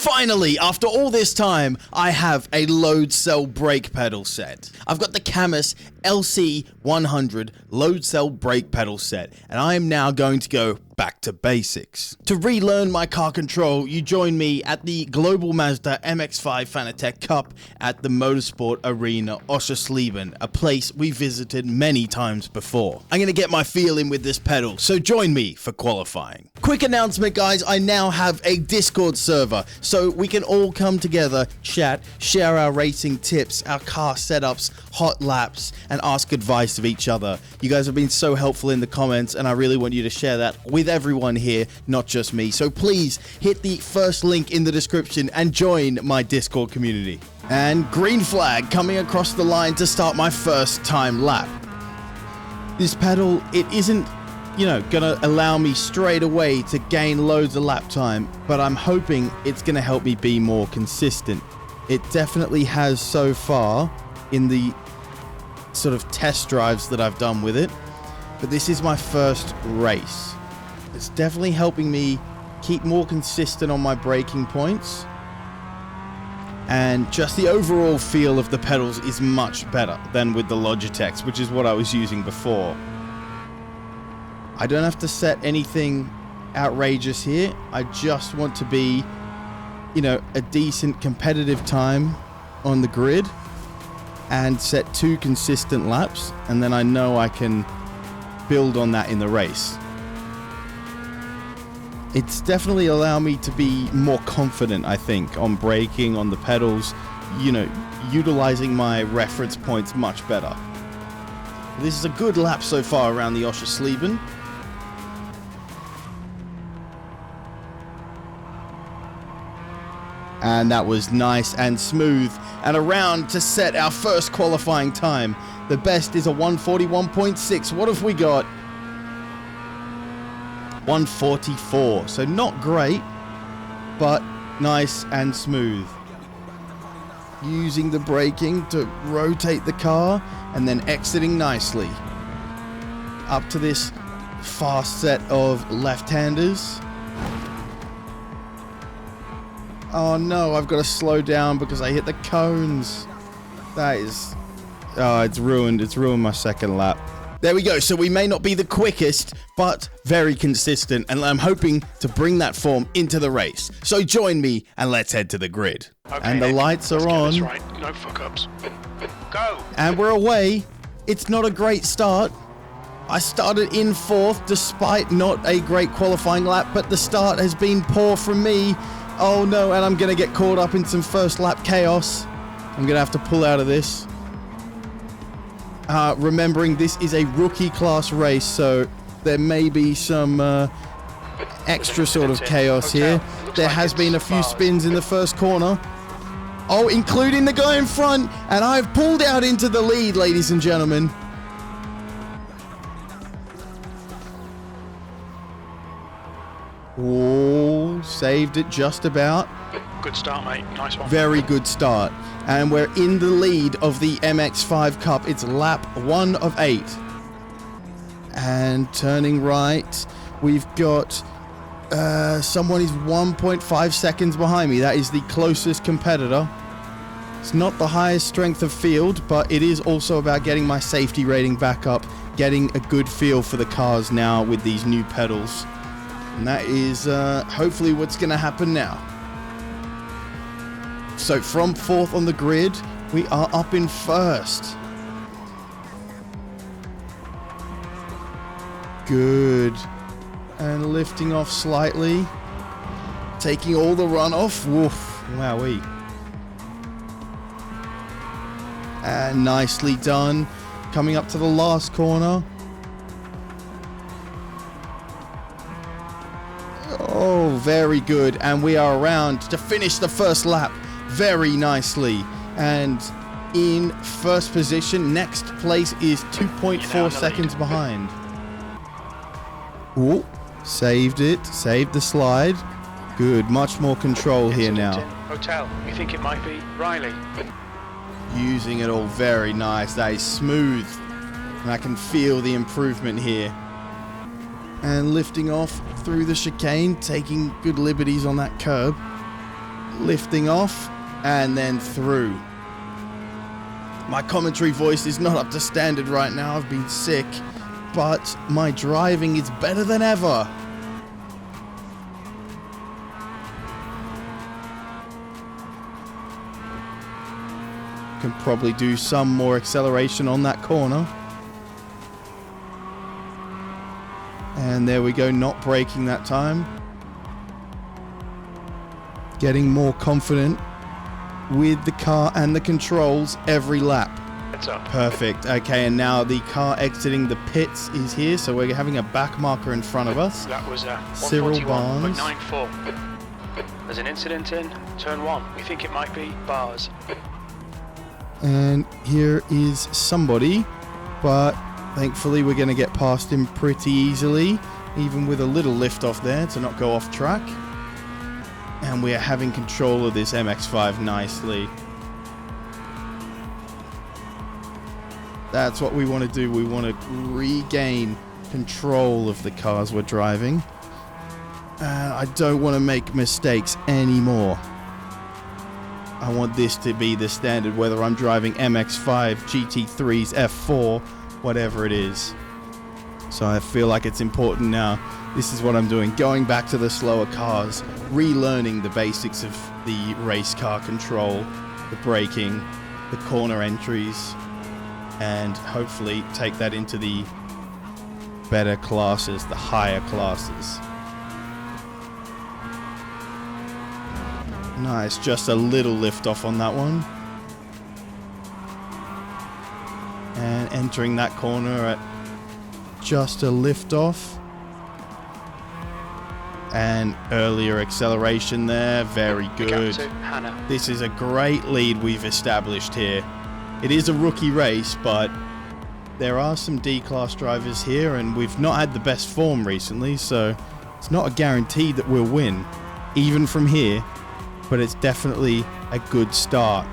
Finally, after all this time, I have a load cell brake pedal set. I've got the Camus LC100 load cell brake pedal set, and I am now going to go back to basics. To relearn my car control, you join me at the Global Mazda MX-5 Fanatec Cup at the Motorsport Arena Oschersleben, a place we visited many times before. I'm going to get my feel in with this pedal, so join me for qualifying. Quick announcement, guys, I now have a Discord server, so we can all come together, chat, share our racing tips, our car setups, hot laps, and ask advice of each other. You guys have been so helpful in the comments, and I really want you to share that with everyone here, not just me. So please hit the first link in the description and join my Discord community. And green flag coming across the line to start my first time lap. This pedal, it isn't, gonna allow me straight away to gain loads of lap time, but I'm hoping it's gonna help me be more consistent. It definitely has so far in the sort of test drives that I've done with it, but this is my first race. It's definitely helping me keep more consistent on my braking points, and just the overall feel of the pedals is much better than with the Logitechs, which is what I was using before. I don't have to set anything outrageous here. I just want to be, a decent competitive time on the grid and set 2 consistent laps, and then I know I can build on that in the race. It's definitely allowed me to be more confident, I think, on braking, on the pedals, utilizing my reference points much better. This is a good lap so far around the Oschersleben. And that was nice and smooth. And around to set our first qualifying time. The best is a 141.6. What have we got? 144. So not great, but nice and smooth. Using the braking to rotate the car and then exiting nicely. Up to this fast set of left-handers. Oh no, I've got to slow down because I hit the cones. That is... Oh, it's ruined. It's ruined my second lap. There we go. So we may not be the quickest, but very consistent. And I'm hoping to bring that form into the race. So join me and let's head to the grid. Okay, and the lights are on. That's right. No fuck-ups. Go! And we're away. It's not a great start. I started in 4th despite not a great qualifying lap, but the start has been poor from me. Oh no, and I'm going to get caught up in some first lap chaos. I'm going to have to pull out of this. Remembering this is a rookie class race, so there may be some extra sort of chaos here. There has been a few spins in the first corner. Oh, including the guy in front, and I've pulled out into the lead, ladies and gentlemen. Oh, saved it just about. Good start, mate. Nice one. Very good start. And we're in the lead of the MX-5 Cup. It's lap 1 of 8. And turning right, we've got someone who's 1.5 seconds behind me. That is the closest competitor. It's not the highest strength of field, but it is also about getting my safety rating back up, getting a good feel for the cars now with these new pedals. And that is hopefully what's going to happen now. So from 4th on the grid, we are up in 1st. Good. And lifting off slightly. Taking all the runoff. Woof. Wowee. And nicely done. Coming up to the last corner. Oh, very good. And we are around to finish the first lap very nicely. And in first position, next place is 2.4 seconds behind. Ooh, saved it. Saved the slide. Good. Much more control here now. Hotel. You think it might be Riley? Using it all very nice. That is smooth. And I can feel the improvement here. And lifting off through the chicane, taking good liberties on that curb. lifting off, and then through. My commentary voice is not up to standard right now. I've been sick, but my driving is better than ever. Can probably do some more acceleration on that corner. And there we go, not braking that time. Getting more confident with the car and the controls every lap. Heads up. Perfect. Okay, and now the car exiting the pits is here, so we're having a back marker in front of us. That was Cyril Barnes. 141.94. There's an incident in turn 1. We think it might be bars. And here is somebody, but thankfully we're going to get past him pretty easily, even with a little lift off there to not go off track. And we are having control of this MX-5 nicely. That's what we want to do. We want to regain control of the cars we're driving. And I don't want to make mistakes anymore. I want this to be the standard, whether I'm driving MX-5, GT3s, F4, whatever it is. So I feel like it's important now. This is what I'm doing, going back to the slower cars, relearning the basics of the race car control, the braking, the corner entries, and hopefully take that into the better classes, the higher classes. Nice, just a little lift off on that one. And entering that corner at just a lift off. And earlier acceleration there, very good. This is a great lead we've established here. It is a rookie race, but there are some D-class drivers here, and we've not had the best form recently, so it's not a guarantee that we'll win, even from here. But it's definitely a good start.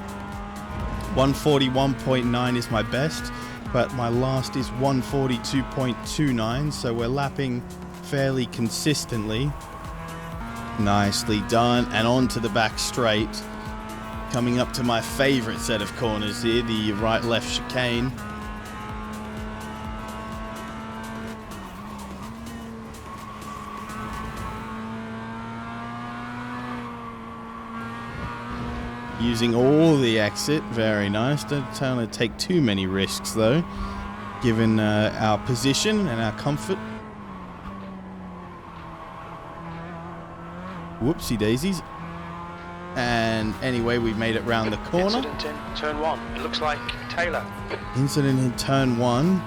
141.9 is my best, but my last is 142.29, so we're lapping fairly consistently. Nicely done, and on to the back straight. Coming up to my favorite set of corners here, the right-left chicane. Using all the exit, very nice. Don't want to take too many risks though, given our position and our comfort. Whoopsie daisies. And anyway, we've made it round the corner. Incident in turn 1. It looks like Taylor. Incident in turn 1.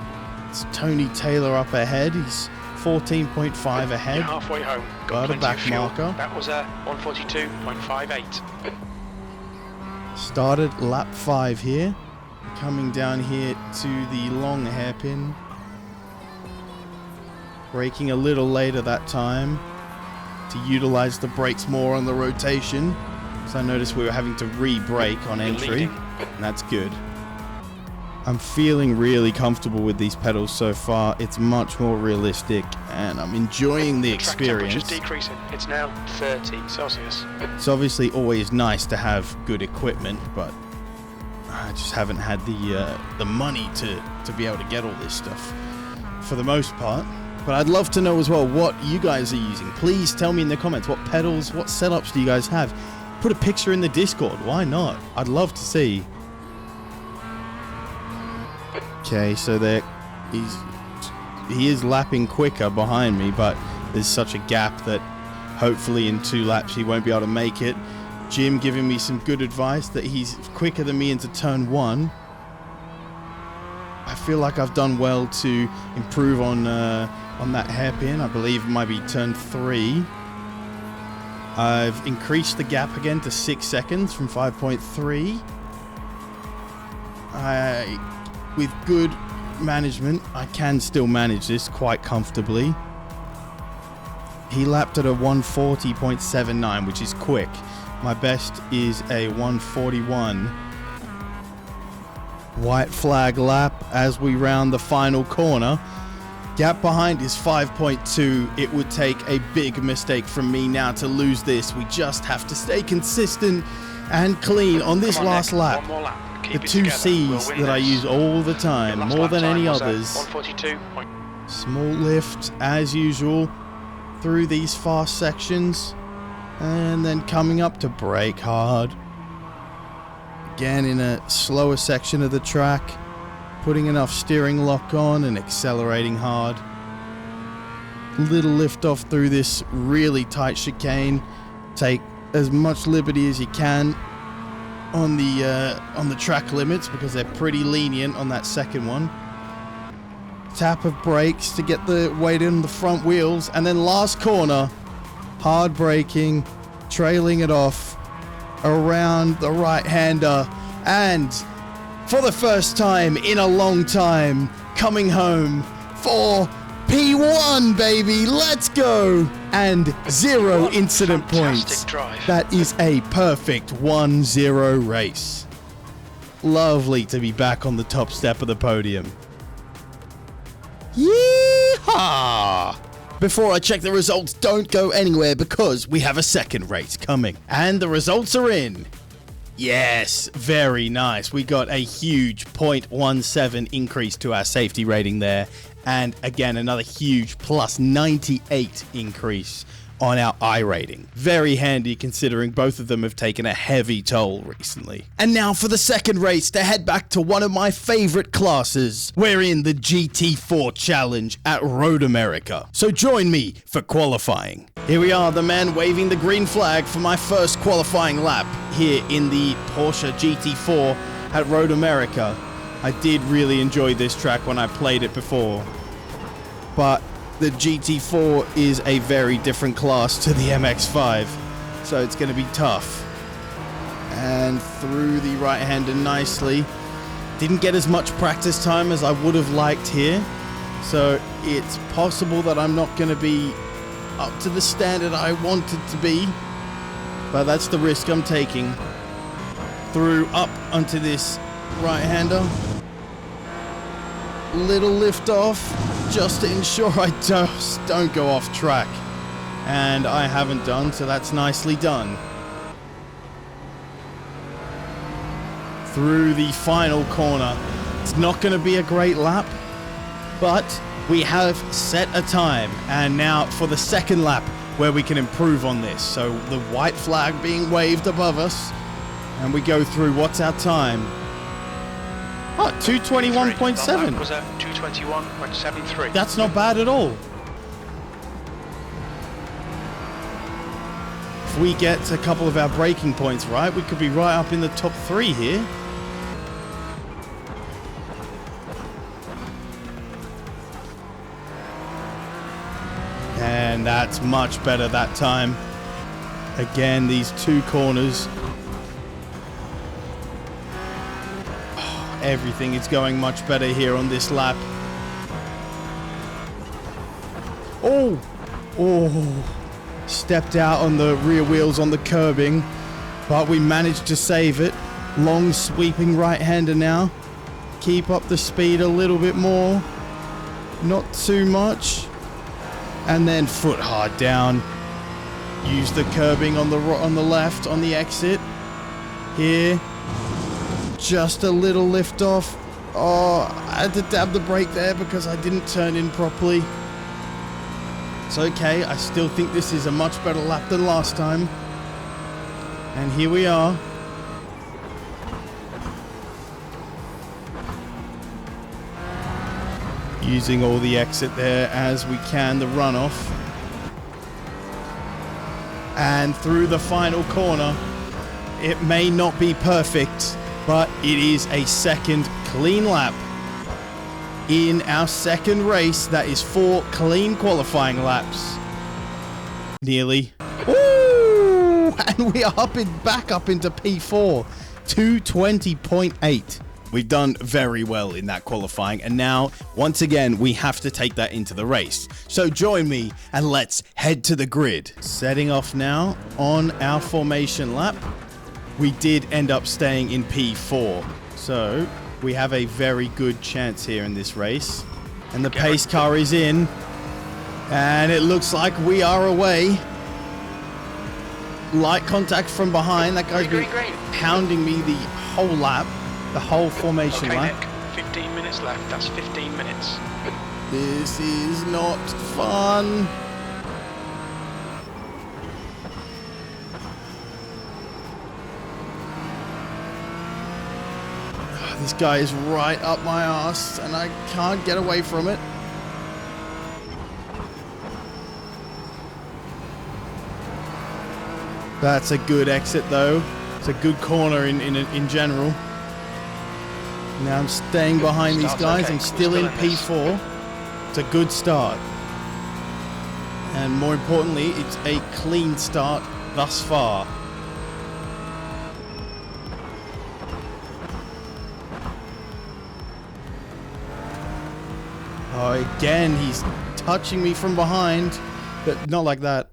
It's Tony Taylor up ahead. He's 14.5 ahead. You're halfway home. Got a back fuel. marker. That was a 142.58. Started lap 5 here. Coming down here to the long hairpin. Braking a little later that time to utilize the brakes more on the rotation. So I noticed we were having to re-brake on entry, and that's good. I'm feeling really comfortable with these pedals so far. It's much more realistic, and I'm enjoying the experience. Track temperature's decreasing. It's now 30 Celsius. It's obviously always nice to have good equipment, but I just haven't had the money to be able to get all this stuff for the most part. But I'd love to know as well what you guys are using. Please tell me in the comments what pedals, what setups do you guys have. Put a picture in the Discord. Why not? I'd love to see. Okay, so he is lapping quicker behind me, but there's such a gap that hopefully in 2 laps he won't be able to make it. Jim giving me some good advice that he's quicker than me into turn 1. I feel like I've done well to improve on that hairpin. I believe it might be turn 3. I've increased the gap again to 6 seconds from 5.3. With good management, I can still manage this quite comfortably. He lapped at a 140.79, which is quick. My best is a 141. White flag lap as we round the final corner. Gap behind is 5.2. It would take a big mistake from me now to lose this. We just have to stay consistent and clean on this last lap. One more lap. The Keep it two together. C's We'll win that I this. use all the time, Your last more lap than time any was, others. 142. Small lift as usual through these fast sections, and then coming up to brake hard. Again in a slower section of the track, putting enough steering lock on and accelerating hard. Little lift off through this really tight chicane. Take as much liberty as you can on the track limits because they're pretty lenient on that second one. Tap of brakes to get the weight in the front wheels, and then last corner, hard braking, trailing it off around the right-hander, and for the first time in a long time, coming home for P1, baby, let's go! And 0 incident points. Drive. That is a perfect 1-0 race. Lovely to be back on the top step of the podium. Yeehaw! Before I check the results, don't go anywhere because we have a second race coming. And the results are in. Yes, very nice. We got a huge 0.17 increase to our safety rating there. And again, another huge plus 98 increase on our iRating. Very handy considering both of them have taken a heavy toll recently. And now for the second race to head back to one of my favorite classes. We're in the GT4 Challenge at Road America. So join me for qualifying. Here we are, the man waving the green flag for my first qualifying lap here in the Porsche GT4 at Road America. I did really enjoy this track when I played it before, but the GT4 is a very different class to the MX-5, so it's going to be tough. And through the right-hander nicely. Didn't get as much practice time as I would have liked here, so it's possible that I'm not going to be up to the standard I wanted to be, but that's the risk I'm taking. Through up onto this right-hander. Little lift off just to ensure I just don't go off track, and I haven't done, so that's nicely done. Through the final corner. It's not going to be a great lap, but we have set a time, and now for the second lap where we can improve on this. So the white flag being waved above us, and we go through. What's our time? Oh, 221.7. Was at 221.73. That's not bad at all. If we get a couple of our braking points right, we could be right up in the top 3 here. And that's much better that time. Again, these two corners. Everything is going much better here on this lap. Oh! Stepped out on the rear wheels on the curbing, but we managed to save it. Long sweeping right-hander now. Keep up the speed a little bit more. Not too much. And then foot hard down. Use the curbing on the left on the exit. Here. Just a little lift off. Oh, I had to dab the brake there because I didn't turn in properly. It's okay. I still think this is a much better lap than last time. And here we are. Using all the exit there as we can, the runoff. And through the final corner. It may not be perfect, but it is a second clean lap in our second race. That is 4 clean qualifying laps. Nearly. Woo! And we are back up into P4. 220.8. We've done very well in that qualifying, and now, once again, we have to take that into the race. So join me, and let's head to the grid. Setting off now on our formation lap. We did end up staying in P4, so we have a very good chance here in this race. And the pace car is in. And it looks like we are away. Light contact from behind. That guy's been pounding me the whole lap, the whole formation lap. Nick, 15 minutes left. That's 15 minutes. This is not fun. This guy is right up my ass, and I can't get away from it. That's a good exit, though. It's a good corner in general. Now I'm staying behind these guys. I'm still in P4. It's a good start. And more importantly, it's a clean start thus far. Oh, again, he's touching me from behind, but not like that.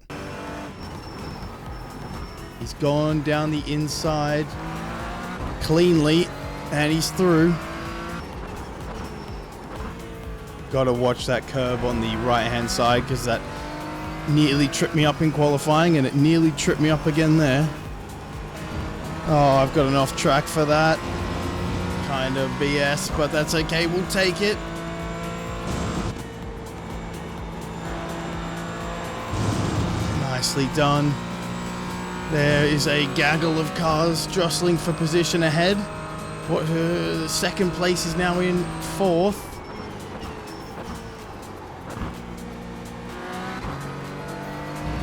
He's gone down the inside cleanly, and he's through. Gotta watch that curb on the right-hand side, because that nearly tripped me up in qualifying, and it nearly tripped me up again there. Oh, I've got an off track for that. Kind of BS, but that's okay, we'll take it. Nicely done. There is a gaggle of cars jostling for position ahead. What? Second place is now in fourth.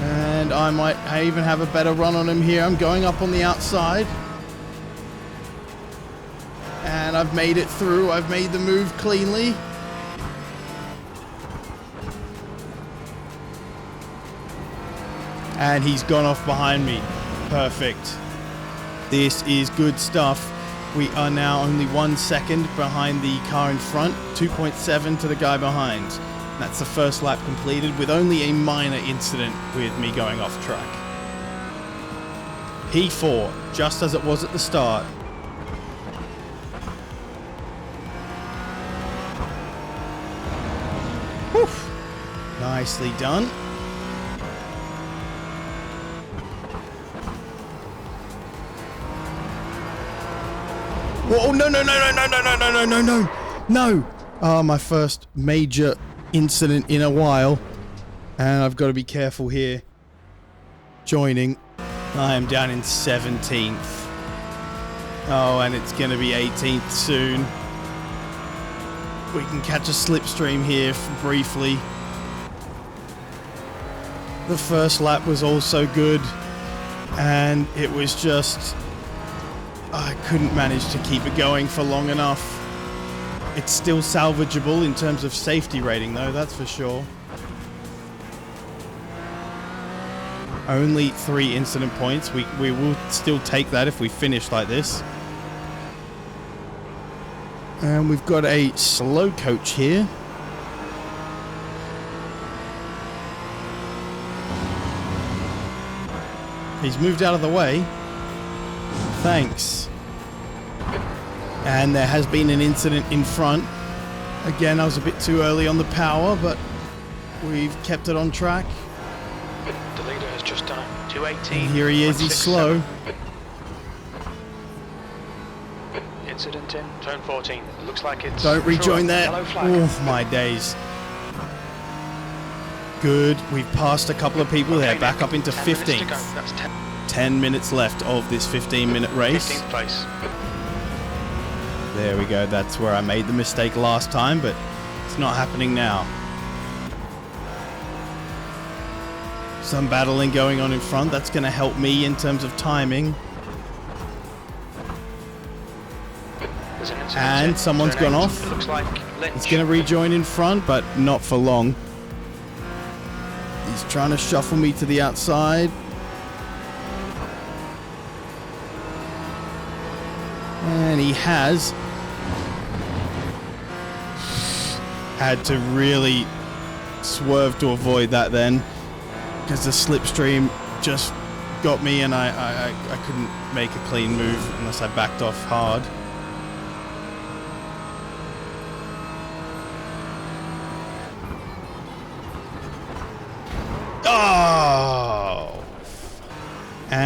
And I even have a better run on him here. I'm going up on the outside. And I've made it through. I've made the move cleanly. And he's gone off behind me. Perfect. This is good stuff. We are now only 1 second behind the car in front, 2.7 to the guy behind. That's the first lap completed with only a minor incident with me going off track. P4, just as it was at the start. Whew. Nicely done. Oh, no, no, no, no, no, no, no, no, no, no, no. Oh, my first major incident in a while. And I've got to be careful here. Joining. I am down in 17th. Oh, and it's going to be 18th soon. We can catch a slipstream here briefly. The first lap was also good. And it was just... I couldn't manage to keep it going for long enough. It's still salvageable in terms of safety rating, though, that's for sure. Only 3 incident points. We will still take that if we finish like this. And we've got a slow coach here. He's moved out of the way. Thanks. And there has been an incident in front. Again, I was a bit too early on the power, but we've kept it on track. The leader has just done it. 218. And here he is, he's slow. Incident in turn 14. It looks like it's... Don't rejoin there. Yellow flag. Oh, my days. Good. We've passed a couple of people there, back up into 15th. That's 10 minutes left of this 15-minute race. 15th place. There we go. That's where I made the mistake last time, but it's not happening now. Some battling going on in front. That's going to help me in terms of timing. And someone's gone off. It looks like He's going to rejoin in front, but not for long. He's trying to shuffle me to the outside. And he has had to really swerve to avoid that then, because the slipstream just got me and I couldn't make a clean move unless I backed off hard.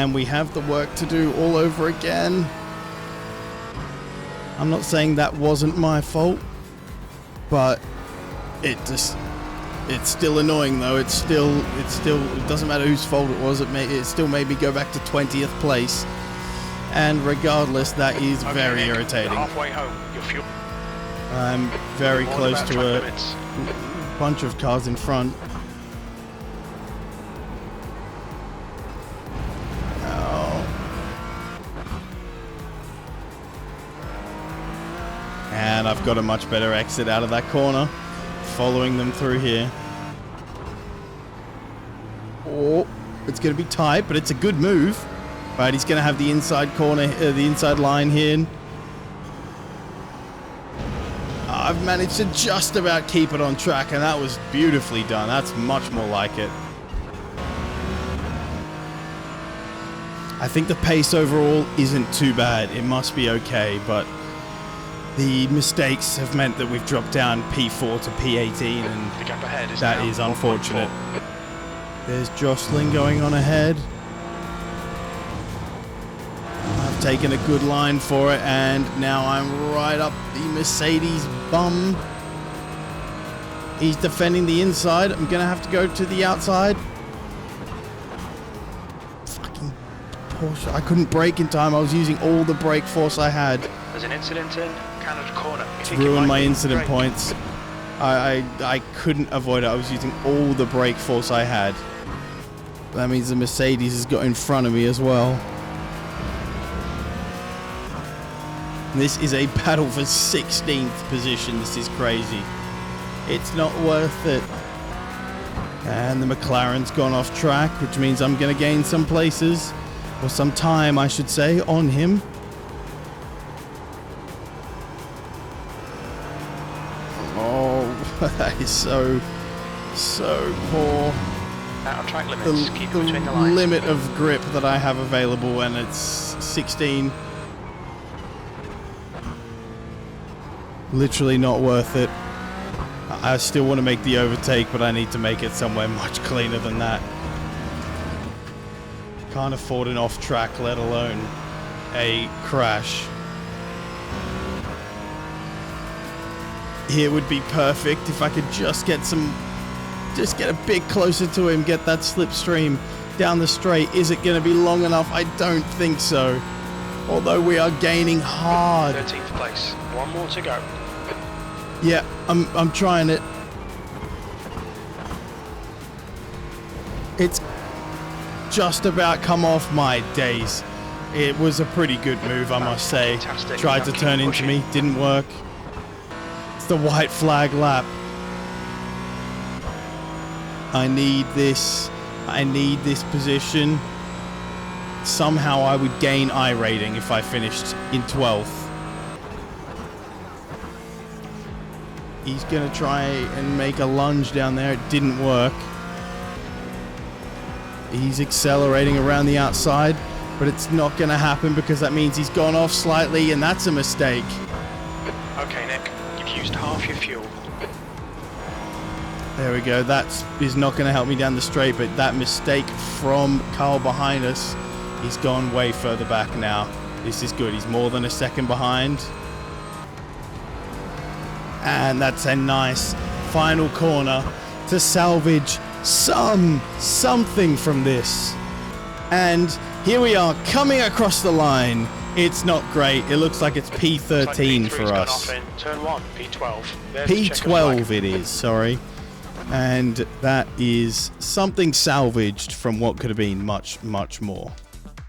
And we have the work to do all over again. I'm not saying that wasn't my fault, but it's still annoying though. It doesn't matter whose fault it was. It still made me go back to 20th place. And regardless, that is very irritating. Halfway home, your fuel. I'm very close to a bunch of cars in front. And I've got a much better exit out of that corner, following them through here. Oh, it's going to be tight, but it's a good move. Right, he's going to have the inside corner, the inside line here. I've managed to just about keep it on track, and that was beautifully done. That's much more like it. I think the pace overall isn't too bad. It must be okay, but the mistakes have meant that we've dropped down P4 to P18, and the gap ahead is that is unfortunate. There's jostling going on ahead. I've taken a good line for it, and now I'm right up the Mercedes bum. He's defending the inside. I'm going to have to go to the outside. Fucking Porsche. I couldn't brake in time. I was using all the brake force I had. There's an incident in Canada corner. It's ruined my incident points. I couldn't avoid it. I was using all the brake force I had. That means the Mercedes has got in front of me as well. This is a battle for 16th position. This is crazy. It's not worth it. And the McLaren's gone off track, which means I'm going to gain some places, or some time, I should say, on him. Oh, that is so poor. Out of track limits. Keep The between the lines. limit of grip that I have available, and it's 16. Literally not worth it. I still want to make the overtake, but I need to make it somewhere much cleaner than that. Can't afford an off track, let alone a crash. Here would be perfect if I could just get a bit closer to him, get that slipstream down the straight. Is it going to be long enough? I don't think so. Although we are gaining hard. 13th place. One more to go. Yeah, I'm trying it. It's just about come off my days. It was a pretty good move, I must say. Fantastic. Tried to turn into me, didn't work. It's the white flag lap. I need this position. Somehow I would gain iRating if I finished in 12th. He's going to try and make a lunge down there. It didn't work. He's accelerating around the outside, but it's not going to happen because that means he's gone off slightly, and that's a mistake. Okay, Nick, you've used half your fuel. There we go. That is not going to help me down the straight, but that mistake from Carl behind us, he's gone way further back now. This is good. He's more than a second behind. And that's a nice final corner to salvage something from this. And here we are coming across the line. It's not great. It looks like it's P13 for us. Turn 1, P12. P12 it is, sorry. And that is something salvaged from what could have been much, much more.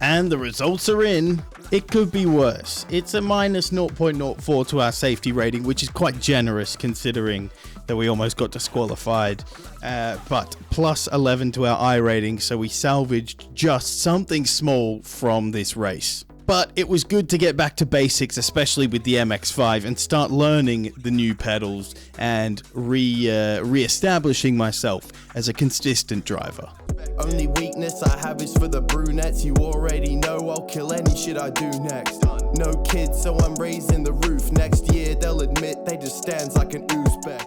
And the results are in. It could be worse. It's a minus 0.04 to our safety rating, which is quite generous considering that we almost got disqualified. But plus 11 to our I rating, so we salvaged just something small from this race. But it was good to get back to basics, especially with the MX-5, and start learning the new pedals and re-establishing myself as a consistent driver. Only weakness I have is for the brunettes. You already know I'll kill any shit I do next. No kids, so I'm raising the roof. Next year they'll admit they just stands like an Uzbek.